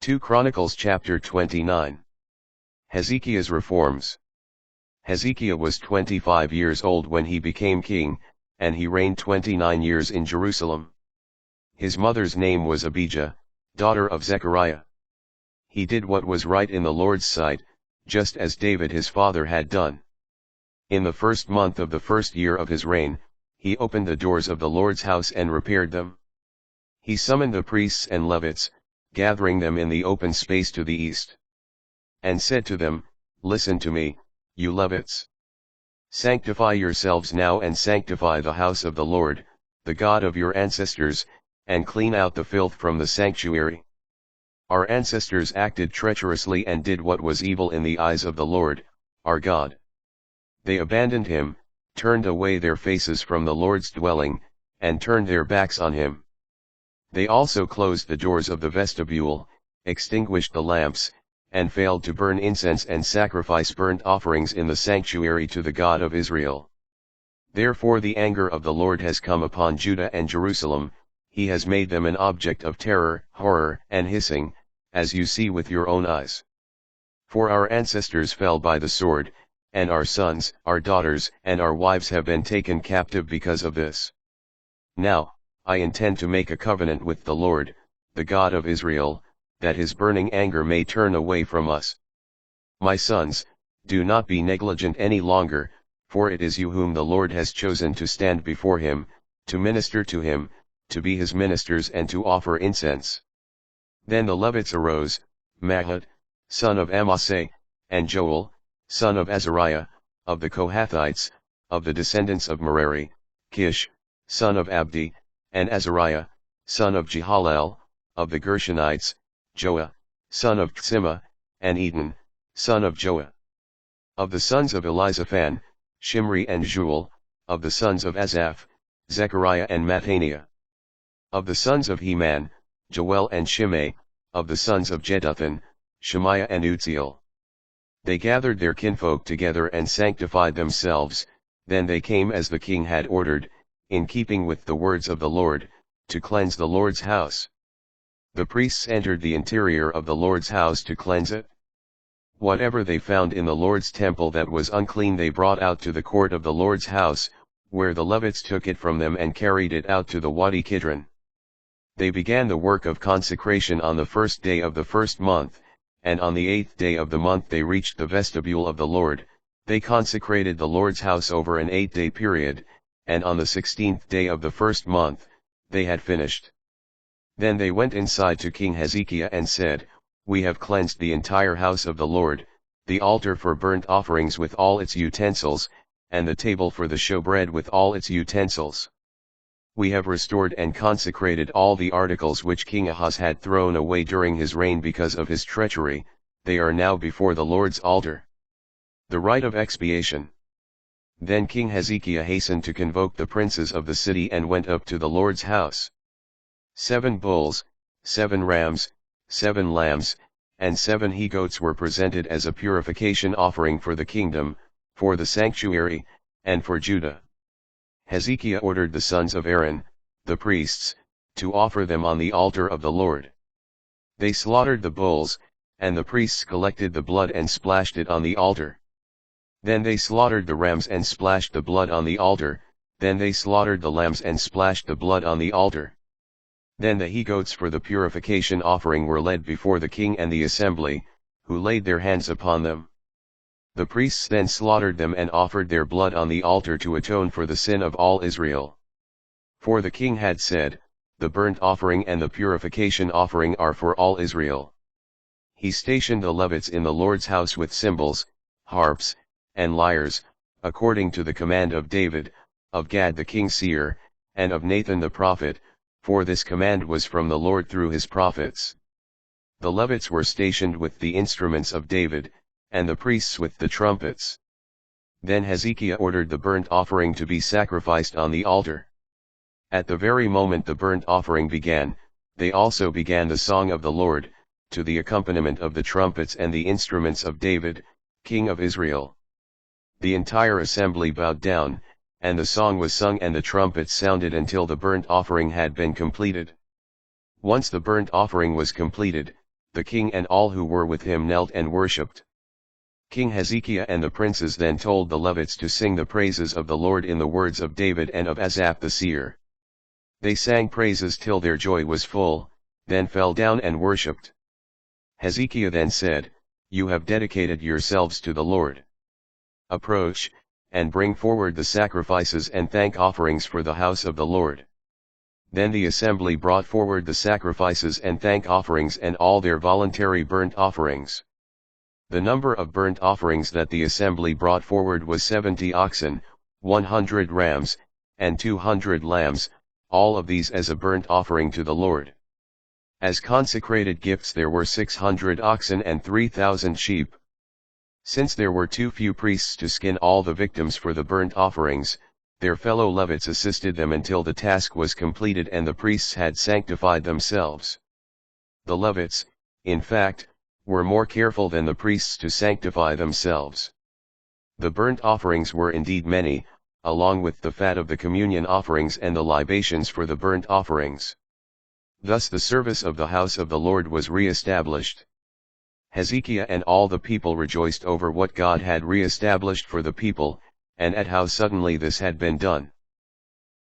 2 Chronicles chapter 29. Hezekiah's reforms. Hezekiah was 25 years old when he became king, and he reigned 29 years in Jerusalem. His mother's name was Abijah, daughter of Zechariah. He did what was right in the Lord's sight, just as David his father had done. In the first month of the first year of his reign, he opened the doors of the Lord's house and repaired them. He summoned the priests and Levites, gathering them in the open space to the east, and said to them, "Listen to me, you Levites. Sanctify yourselves now and sanctify the house of the Lord, the God of your ancestors, and clean out the filth from the sanctuary. Our ancestors acted treacherously and did what was evil in the eyes of the Lord, our God. They abandoned him, turned away their faces from the Lord's dwelling, and turned their backs on him. They also closed the doors of the vestibule, extinguished the lamps, and failed to burn incense and sacrifice burnt offerings in the sanctuary to the God of Israel. Therefore the anger of the Lord has come upon Judah and Jerusalem. He has made them an object of terror, horror, and hissing, as you see with your own eyes. For our ancestors fell by the sword, and our sons, our daughters, and our wives have been taken captive because of this. Now, I intend to make a covenant with the Lord, the God of Israel, that his burning anger may turn away from us. My sons, do not be negligent any longer, for it is you whom the Lord has chosen to stand before him, to minister to him, to be his ministers and to offer incense." Then the Levites arose, Mahat, son of Amasai, and Joel, son of Azariah, of the Kohathites, of the descendants of Merari, Kish, son of Abdi, and Azariah, son of Jehalel, of the Gershonites, Joah, son of Ksima, and Eden, son of Joah. Of the sons of Elizaphan, Shimri and Juel, of the sons of Asaph, Zechariah and Mattaniah. Of the sons of Heman, Joel and Shimei, of the sons of Jeduthun, Shemaiah and Uzziel. They gathered their kinfolk together and sanctified themselves. Then they came as the king had ordered, in keeping with the words of the Lord, to cleanse the Lord's house. The priests entered the interior of the Lord's house to cleanse it. Whatever they found in the Lord's temple that was unclean they brought out to the court of the Lord's house, where the Levites took it from them and carried it out to the Wadi Kidron. They began the work of consecration on the first day of the first month, and on the 8th day of the month they reached the vestibule of the Lord. They consecrated the Lord's house over an 8-day period, and on the 16th day of the first month, they had finished. Then they went inside to King Hezekiah and said, "We have cleansed the entire house of the Lord, the altar for burnt offerings with all its utensils, and the table for the showbread with all its utensils. We have restored and consecrated all the articles which King Ahaz had thrown away during his reign because of his treachery. They are now before the Lord's altar." The rite of expiation. Then King Hezekiah hastened to convoke the princes of the city and went up to the Lord's house. 7 bulls, 7 rams, 7 lambs, and 7 he-goats were presented as a purification offering for the kingdom, for the sanctuary, and for Judah. Hezekiah ordered the sons of Aaron, the priests, to offer them on the altar of the Lord. They slaughtered the bulls, and the priests collected the blood and splashed it on the altar. Then they slaughtered the rams and splashed the blood on the altar. Then they slaughtered the lambs and splashed the blood on the altar. Then the he-goats for the purification offering were led before the king and the assembly, who laid their hands upon them. The priests then slaughtered them and offered their blood on the altar to atone for the sin of all Israel. For the king had said, "The burnt offering and the purification offering are for all Israel." He stationed the Levites in the Lord's house with cymbals, harps, and lyres, according to the command of David, of Gad the king's seer, and of Nathan the prophet, for this command was from the Lord through his prophets. The Levites were stationed with the instruments of David, and the priests with the trumpets. Then Hezekiah ordered the burnt offering to be sacrificed on the altar. At the very moment the burnt offering began, they also began the song of the Lord, to the accompaniment of the trumpets and the instruments of David, king of Israel. The entire assembly bowed down, and the song was sung and the trumpets sounded until the burnt offering had been completed. Once the burnt offering was completed, the king and all who were with him knelt and worshipped. King Hezekiah and the princes then told the Levites to sing the praises of the Lord in the words of David and of Asaph the seer. They sang praises till their joy was full, then fell down and worshipped. Hezekiah then said, "You have dedicated yourselves to the Lord. Approach, and bring forward the sacrifices and thank offerings for the house of the Lord." Then the assembly brought forward the sacrifices and thank offerings and all their voluntary burnt offerings. The number of burnt offerings that the assembly brought forward was 70 oxen, 100 rams, and 200 lambs, all of these as a burnt offering to the Lord. As consecrated gifts there were 600 oxen and 3,000 sheep. Since there were too few priests to skin all the victims for the burnt offerings, their fellow Levites assisted them until the task was completed and the priests had sanctified themselves. The Levites, in fact, were more careful than the priests to sanctify themselves. The burnt offerings were indeed many, along with the fat of the communion offerings and the libations for the burnt offerings. Thus the service of the house of the Lord was re-established. Hezekiah and all the people rejoiced over what God had re-established for the people, and at how suddenly this had been done.